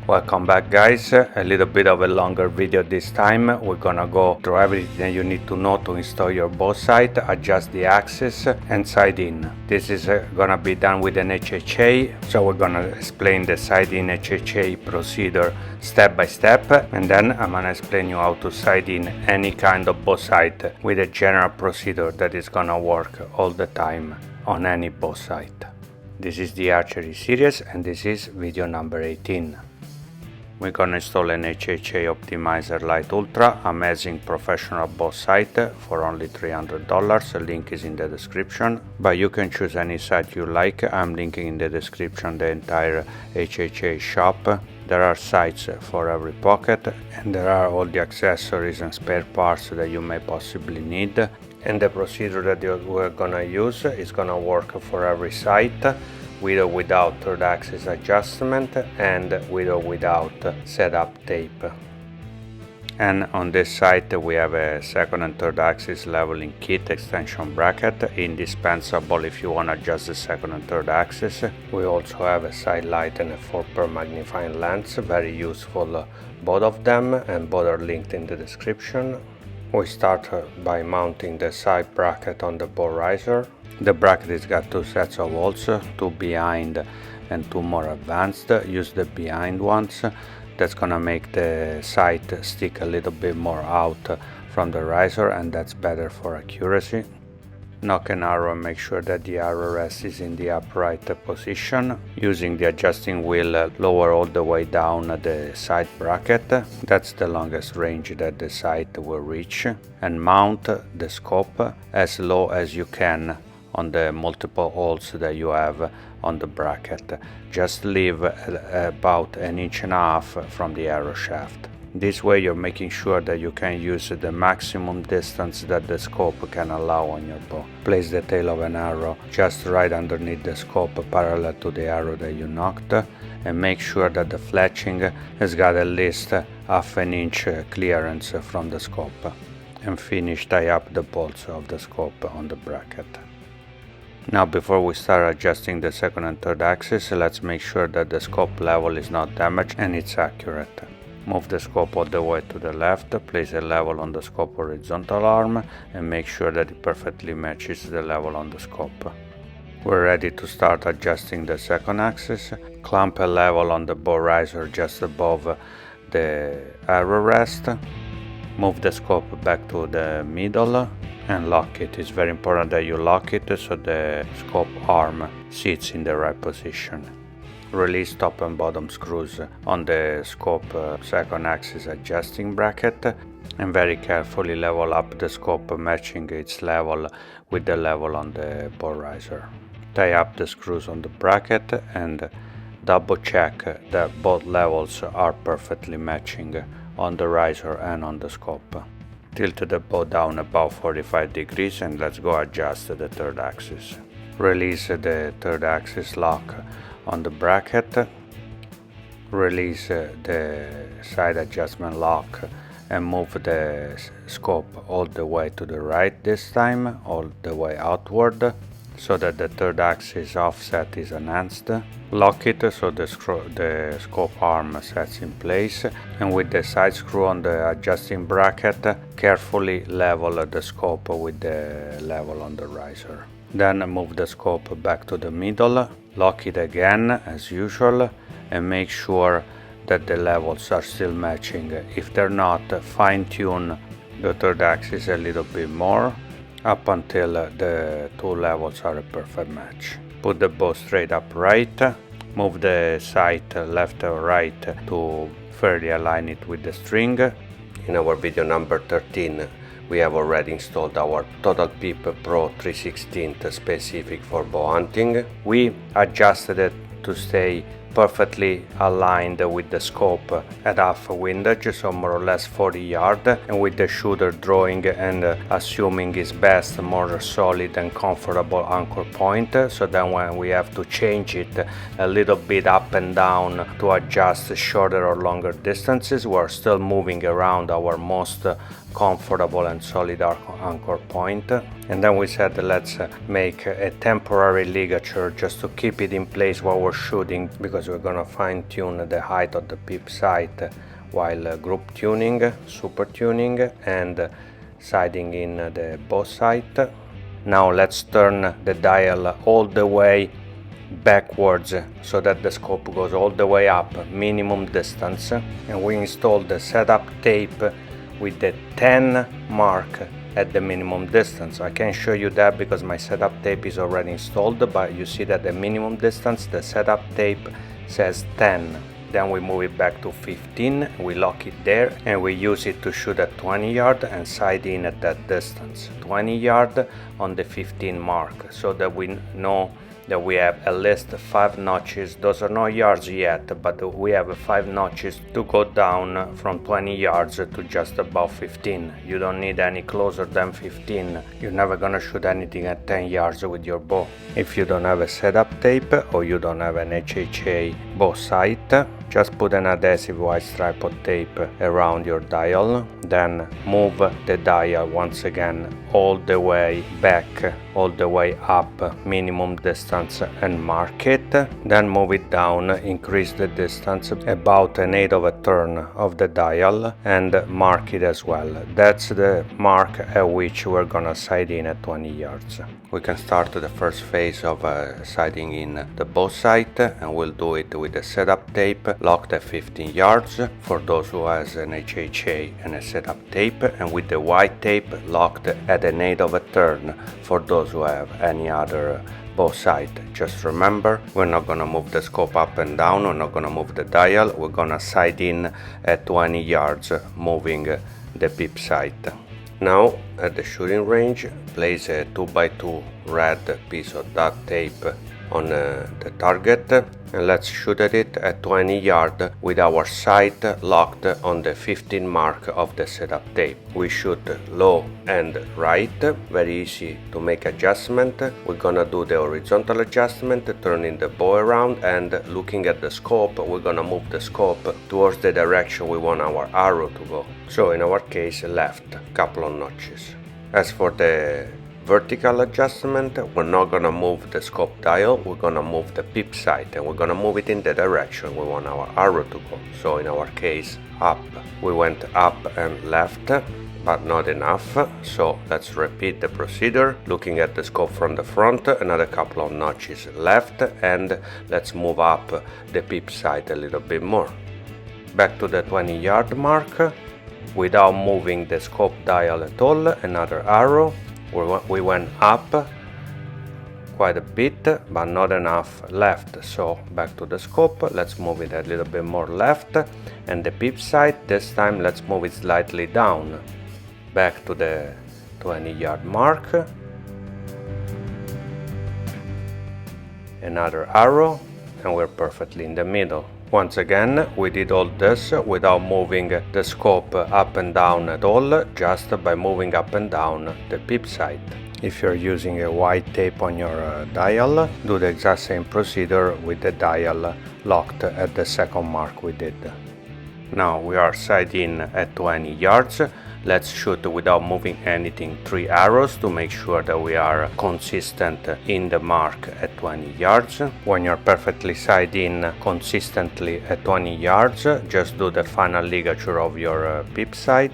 Welcome back, guys. A little bit of a longer video this time. We're gonna go through everything you need to know to install your bow sight, adjust the axis and sight in. This is gonna be done with an HHA, so we're gonna explain the sight in HHA procedure step by step, and then I'm gonna explain you how to sight in any kind of bow sight with a general procedure that is gonna work all the time on any bow sight. This is the Archery series and this is video number 18. We're gonna install an HHAOPTIMIZER Lite Ultra, amazing professional bow sight for only $300. The link is in the description, but you can choose any sight you like. I'm linking in the description the entire HHA shop. There are sights for every pocket, and there are all the accessories and spare parts that you may possibly need. And the procedure that we're gonna use is gonna work for every sight, with or without third axis adjustment and with or without setup tape. And on this sight we have a second and third axis leveling kit extension bracket, indispensable if you want to adjust the second and third axis. We also have a side light and a 4x magnifying lens, very useful both of them, and both are linked in the description. We start by mounting the side bracket on the bow riser. The bracket has got two sets of holes, two behind and two more advanced. Use the behind ones. That's gonna make the sight stick a little bit more out from the riser, and that's better for accuracy. Nock an arrow and make sure that the arrow rest is in the upright position. Using the adjusting wheel, lower all the way down the side bracket. That's the longest range that the sight will reach. And mount the scope as low as you can on the multiple holes that you have on the bracket. Just leave about 1.5 inches from the arrow shaft. This way you're making sure that you can use the maximum distance that the scope can allow on your bow. Place the tail of an arrow just right underneath the scope, parallel to the arrow that you knocked, and make sure that the fletching has got at least 1/2 inch clearance from the scope. And finish, tie up the bolts of the scope on the bracket. Now, before we start adjusting the second and third axis, let's make sure that the scope level is not damaged and it's accurate. Move the scope all the way to the left, place a level on the scope horizontal arm, and make sure that it perfectly matches the level on the scope. We're ready to start adjusting the second axis. Clamp a level on the bow riser just above the arrow rest. Move the scope back to the middle and lock it. It's very important that you lock it so the scope arm sits in the right position. Release top and bottom screws on the scope second axis adjusting bracket, and very carefully level up the scope, matching its level with the level on the bow riser. Tie up the screws on the bracket and double check that both levels are perfectly matching on the riser and on the scope. Tilt the bow down about 45 degrees and let's go adjust the third axis. Release the third axis lock on the bracket. Release the side adjustment lock and move the scope all the way to the right this time, all the way outward, so that the third axis offset is enhanced. Lock it so the scope arm sets in place, and with the side screw on the adjusting bracket, carefully level the scope with the level on the riser. Then move the scope back to the middle, lock it again as usual, and make sure that the levels are still matching. If they're not, fine tune the third axis a little bit more up until the two levels are a perfect match. Put the bow straight upright, move the sight left or right to fairly align it with the string. In our video number 13, we have already installed our Total Peep Pro 3/16 specific for bow hunting. We adjusted it to stay perfectly aligned with the scope at half windage, so more or less 40 yards, and with the shooter drawing and assuming his best, more solid and comfortable anchor point, so then when we have to change it a little bit up and down to adjust shorter or longer distances, we're still moving around our most comfortable and solid anchor point. And then we said let's make a temporary ligature just to keep it in place while we're shooting, because because we're gonna fine tune the height of the Peep sight while group tuning, super tuning and sighting in the bow sight. Now let's turn the dial all the way backwards so that the scope goes all the way up, minimum distance, and we install the setup tape with the 10 mark at the minimum distance. I can't show you that because my setup tape is already installed, but you see that the minimum distance, the setup tape says 10. Then we move it back to 15, we lock it there, and we use it to shoot at 20 yard and sight in at that distance. 20 yard on the 15 mark, so that we know that we have at least 5 notches. Those are not yards yet, but we have 5 notches to go down from 20 yards to just above 15. You don't need any closer than 15. You're never gonna shoot anything at 10 yards with your bow. If you don't have a setup tape or you don't have an HHA bow sight, just put an adhesive white stripe of tape around your dial, then move the dial once again all the way back, all the way up, minimum distance, and mark it. Then move it down, increase the distance about an eighth of a turn of the dial and mark it as well. That's the mark at which we're gonna sight in at 20 yards. We can start the first phase of sighting in the bow sight, and we'll do it with the setup tape locked at 15 yards for those who has an HHA and a setup tape, and with the white tape locked at an eighth of a turn for those who have any other bow sight. Just remember, we're not gonna move the scope up and down, we're not gonna move the dial, we're gonna sight in at 20 yards moving the Peep sight. Now at the shooting range, place a 2x2 red piece of duct tape on the target, and let's shoot at it at 20 yards with our sight locked on the 15 mark of the setup tape. We shoot low and right, very easy to make adjustment. We're gonna do the horizontal adjustment, turning the bow around, and looking at the scope, we're gonna move the scope towards the direction we want our arrow to go. So in our case, left, couple of notches. As for the vertical adjustment, we're not gonna move the scope dial, we're gonna move the Peep sight, and we're gonna move it in the direction we want our arrow to go. So in our case, up. We went up and left, but not enough, so let's repeat the procedure. Looking at the scope from the front, another couple of notches left, and let's move up the Peep sight a little bit more. Back to the 20 yard mark, without moving the scope dial at all, another arrow. We went up quite a bit, but not enough left, so back to the scope, let's move it a little bit more left, and the Peep sight, this time let's move it slightly down, back to the 20 yard mark, another arrow, and we're perfectly in the middle. Once again, we did all this without moving the scope up and down at all, just by moving up and down the Peep sight. If you're using a white tape on your dial, do the exact same procedure with the dial locked at the second mark we did. Now we are sight in at 20 yards. Let's shoot without moving anything 3 arrows to make sure that we are consistent in the mark at 20 yards. When you're perfectly sight in consistently at 20 yards, just do the final ligature of your Peep sight.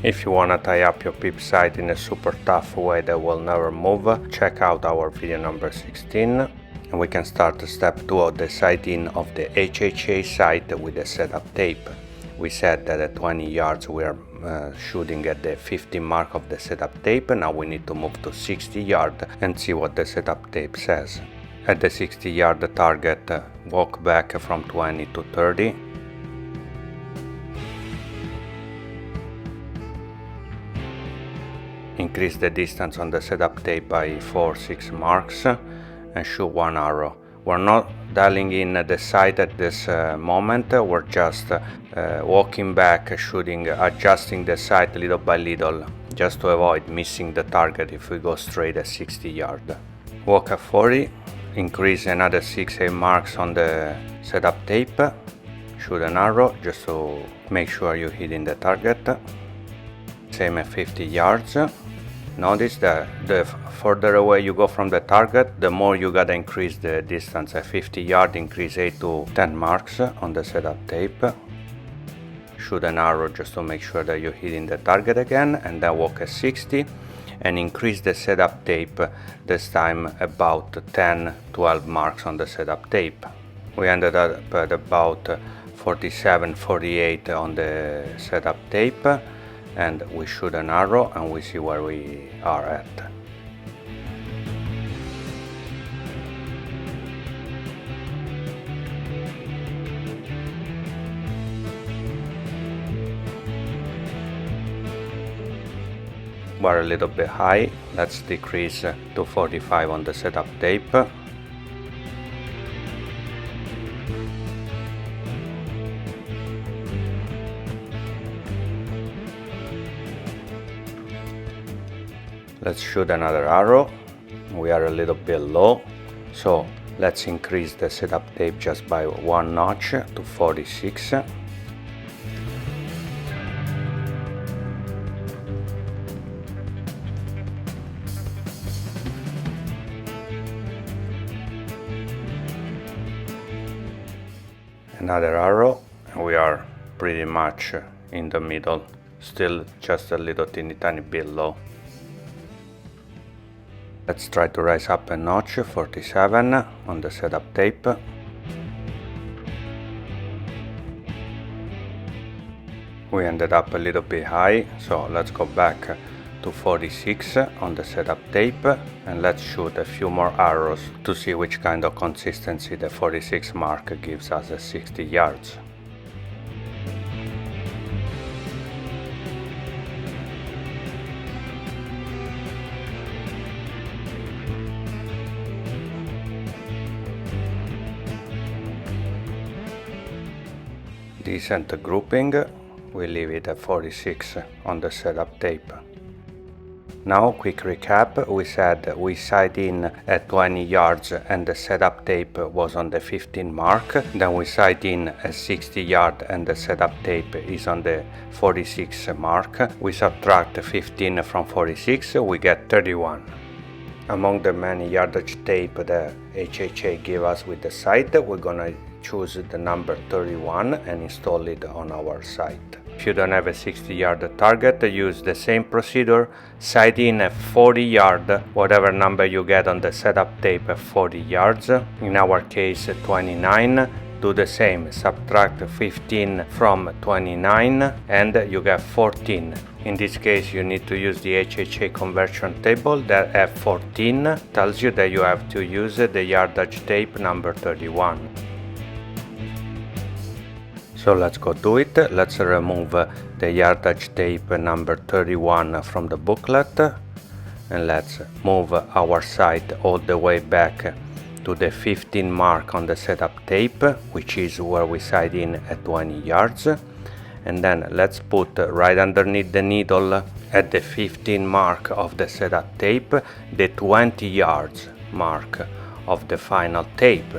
If you want to tie up your Peep sight in a super tough way that will never move, check out our video number 16. And we can start step 2 of the sighting of the HHA sight with the setup tape. We said that at 20 yards we are shooting at the 15 mark of the setup tape. Now we need to move to 60 yards and see what the setup tape says. At the 60 yard target, walk back from 20 to 30. Increase the distance on the setup tape by 4-6 marks and shoot 1 arrow. We're not dialing in the sight at this moment, we're just walking back, shooting, adjusting the sight little by little, just to avoid missing the target if we go straight at 60 yards. Walk at 40, increase another 6-8 marks on the setup tape, shoot an arrow just to make sure you're hitting the target. Same at 50 yards. Notice that the further away you go from the target, the more you gotta increase the distance. At 50 yards, increase 8 to 10 marks on the setup tape. Shoot an arrow just to make sure that you're hitting the target again, and then walk at 60 and increase the setup tape, this time about 10-12 marks on the setup tape. We ended up at about 47-48 on the setup tape, and we shoot an arrow and we see where we are at. We're a little bit high. Let's decrease to 45 on the setup tape. Let's shoot another arrow. We are a little bit low, so let's increase the setup tape just by 1 notch to 46. Another arrow, and we are pretty much in the middle, still just a little tiny bit low. Let's try to rise up a notch, 47 on the setup tape. We ended up a little bit high, so let's go back to 46 on the setup tape, and let's shoot a few more arrows to see which kind of consistency the 46 mark gives us at 60 yards. Decent grouping, we leave it at 46 on the setup tape. Now, quick recap, we said we sight in at 20 yards and the setup tape was on the 15 mark. Then we sight in at 60 yards and the setup tape is on the 46 mark. We subtract 15 from 46, we get 31. Among the many yardage tape the HHA gave us with the sight, we're gonna choose the number 31 and install it on our sight. If you don't have a 60-yard target, use the same procedure, sight in at 40 yards, whatever number you get on the setup tape at 40 yards. In our case 29, do the same, subtract 15 from 29 and you get 14. In this case you need to use the HHA conversion table that at 14 tells you that you have to use the yardage tape number 31. So let's go do it. Let's remove the yardage tape number 31 from the booklet, and let's move our sight all the way back to the 15 mark on the setup tape, which is where we sight in at 20 yards. And then let's put right underneath the needle at the 15 mark of the setup tape the 20 yards mark of the final tape,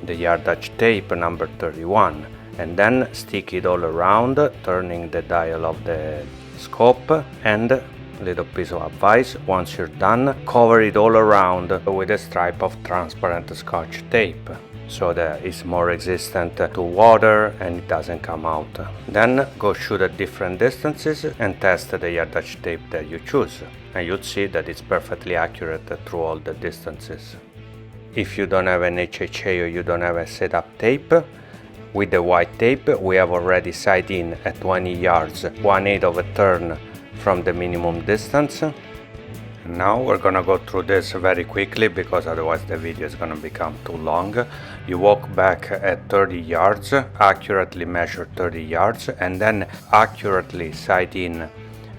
the yardage tape number 31. And then stick it all around, turning the dial of the scope. And a little piece of advice, once you're done, cover it all around with a stripe of transparent scotch tape so that it's more resistant to water and it doesn't come out. Then go shoot at different distances and test the yardage tape that you choose, and you'll see that it's perfectly accurate through all the distances. If you don't have an HHA or you don't have a setup tape, with the white tape we have already sight in at 20 yards, 1/8 of a turn from the minimum distance. And now we're gonna go through this very quickly because otherwise the video is gonna become too long. You walk back at 30 yards, accurately measure 30 yards, and then accurately sight in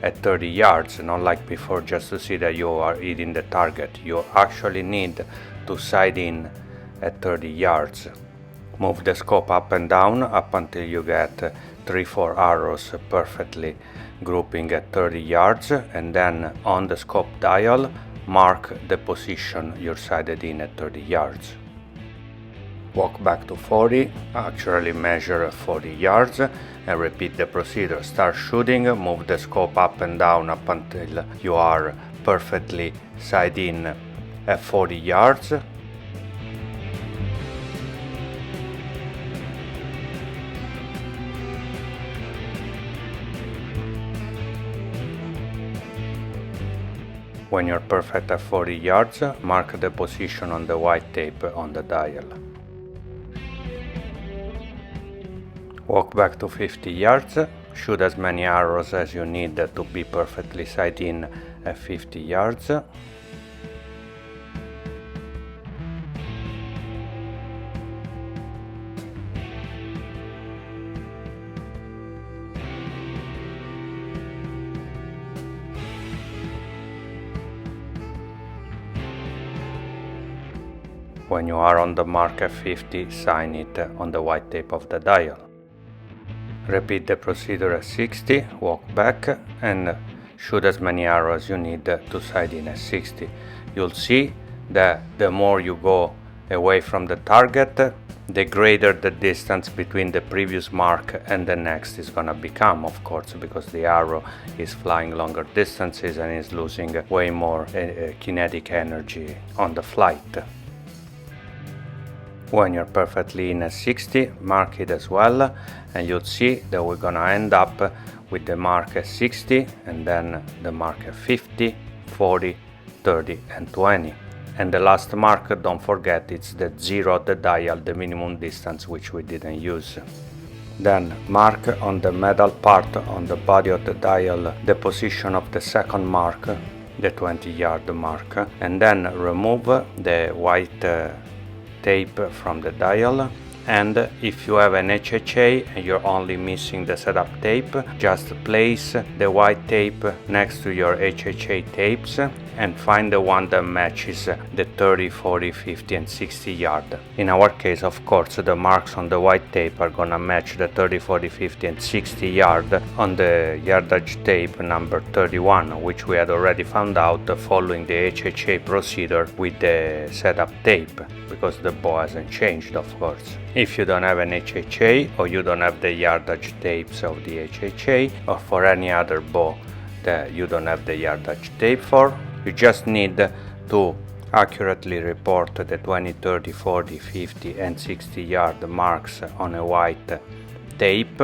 at 30 yards, not like before just to see that you are hitting the target. You actually need to sight in at 30 yards. Move the scope up and down up until you get 3-4 arrows perfectly grouping at 30 yards, and then on the scope dial mark the position you're sighted in at 30 yards. Walk back to 40, actually measure 40 yards and repeat the procedure. Start shooting, move the scope up and down up until you are perfectly side in at 40 yards. When you're perfect at 40 yards, mark the position on the white tape on the dial. Walk back to 50 yards, shoot as many arrows as you need to be perfectly sight in at 50 yards. When you are on the mark at 50, sign it on the white tape of the dial. Repeat the procedure at 60, walk back and shoot as many arrows as you need to sight in at 60. You'll see that the more you go away from the target, the greater the distance between the previous mark and the next is gonna become, of course, because the arrow is flying longer distances and is losing way more kinetic energy on the flight. When you're perfectly in at 60, mark it as well, and you'll see that we're gonna end up with the mark at 60 and then the mark at 50, 40, 30 and 20. And the last mark, don't forget, it's the 0 of the dial, the minimum distance, which we didn't use. Then mark on the metal part on the body of the dial the position of the second mark, the 20-yard mark, and then remove the white tape from the dial. And if you have an HHA and you're only missing the setup tape, just place the white tape next to your HHA tapes and find the one that matches the 30, 40, 50 and 60 yard. In our case, of course, the marks on the white tape are gonna match the 30, 40, 50 and 60 yard on the yardage tape number 31, which we had already found out following the HHA procedure with the setup tape, because the bow hasn't changed, of course. If you don't have an HHA or you don't have the yardage tapes of the HHA, or for any other bow that you don't have the yardage tape for, you just need to accurately report the 20, 30, 40, 50 and 60 yard marks on a white tape,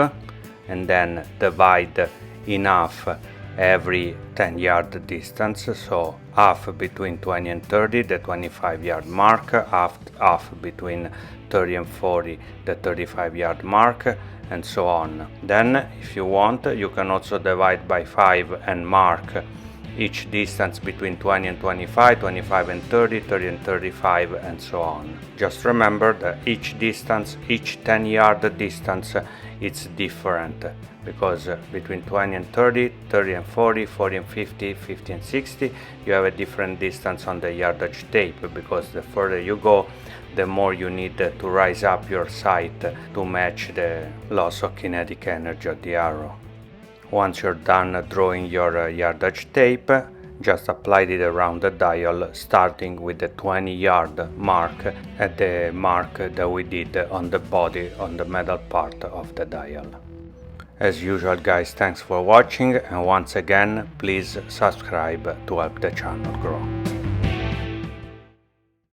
and then divide in half every 10 yard distance, so half between 20 and 30, the 25 yard mark, half between 30 and 40, the 35 yard mark, and so on. Then if you want, you can also divide by 5 and mark each distance between 20 and 25, 25 and 30, 30 and 35 and so on. Just remember that each distance, each 10 yard distance, it's different, because between 20 and 30, 30 and 40, 40 and 50, 50 and 60, you have a different distance on the yardage tape, because the further you go, the more you need to rise up your sight to match the loss of kinetic energy of the arrow. Once you're done drawing your yardage tape, just apply it around the dial, starting with the 20 yard mark at the mark that we did on the body, on the metal part of the dial. As usual guys, thanks for watching, and once again please subscribe to help the channel grow.